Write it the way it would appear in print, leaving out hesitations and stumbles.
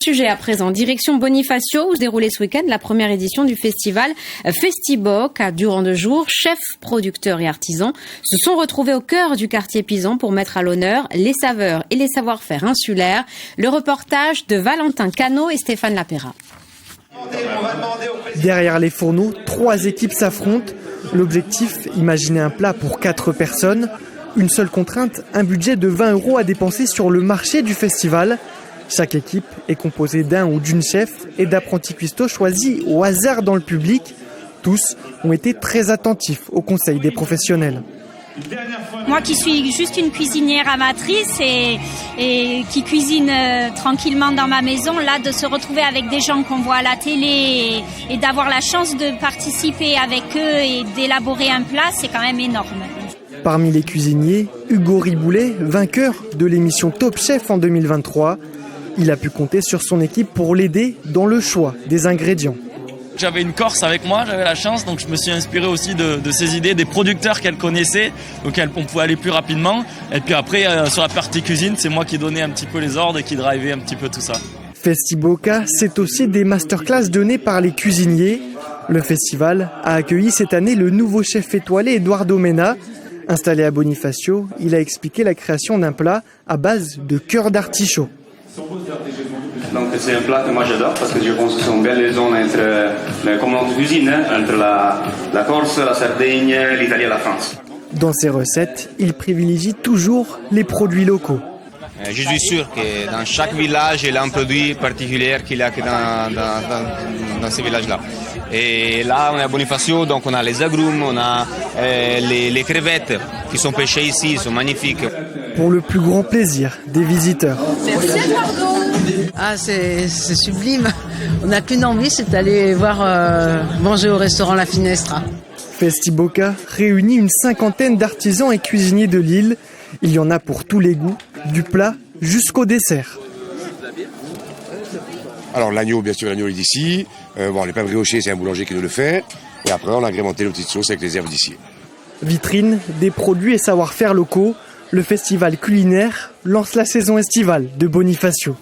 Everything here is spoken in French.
Sujet à présent, direction Bonifacio où se déroulait ce week-end la première édition du festival Festiboc. Durant 2 jours, chefs, producteurs et artisans se sont retrouvés au cœur du quartier pisan pour mettre à l'honneur les saveurs et les savoir-faire insulaires. Le reportage de Valentin Cano et Stéphane Lapera. Derrière les fourneaux, 3 équipes s'affrontent. L'objectif, imaginer un plat pour 4 personnes. Une seule contrainte, un budget de 20 € à dépenser sur le marché du festival. Chaque équipe est composée d'un ou d'une chef et d'apprentis cuistots choisis au hasard dans le public. Tous ont été très attentifs au conseil des professionnels. Moi qui suis juste une cuisinière amatrice et qui cuisine tranquillement dans ma maison, là de se retrouver avec des gens qu'on voit à la télé et d'avoir la chance de participer avec eux et d'élaborer un plat, c'est quand même énorme. Parmi les cuisiniers, Hugo Riboulet, vainqueur de l'émission Top Chef en 2023. Il a pu compter sur son équipe pour l'aider dans le choix des ingrédients. J'avais une Corse avec moi, j'avais la chance, donc je me suis inspiré aussi de ses idées, des producteurs qu'elle connaissait, donc on pouvait aller plus rapidement. Et puis après, sur la partie cuisine, c'est moi qui donnais un petit peu les ordres et qui drivais un petit peu tout ça. Festiboca, c'est aussi des masterclass données par les cuisiniers. Le festival a accueilli cette année le nouveau chef étoilé Eduardo Mena. Installé à Bonifacio, il a expliqué la création d'un plat à base de cœur d'artichaut. Donc c'est un plat que moi j'adore parce que je pense que c'est une belle liaison comme notre cuisine, entre la Corse, la Sardaigne, l'Italie et la France. Dans ses recettes, il privilégie toujours les produits locaux. Je suis sûr que dans chaque village, il y a un produit particulier qu'il y a que dans ces villages-là. Et là, on est à Bonifacio, donc on a les agrumes, on a les crevettes qui sont pêchées ici, sont magnifiques. Pour le plus grand plaisir des visiteurs. Merci Eduardo. Ah, c'est sublime. On n'a qu'une envie, c'est d'aller manger au restaurant La Finestra. Festiboca réunit une 50aine d'artisans et cuisiniers de l'île. Il y en a pour tous les goûts, du plat jusqu'au dessert. Alors l'agneau, bien sûr, l'agneau est d'ici. Les pains briochés, c'est un boulanger qui nous le fait. Et après, on a agrémenté nos petites sauces avec les herbes d'ici. Vitrine, des produits et savoir-faire locaux. Le festival culinaire lance la saison estivale de Bonifacio.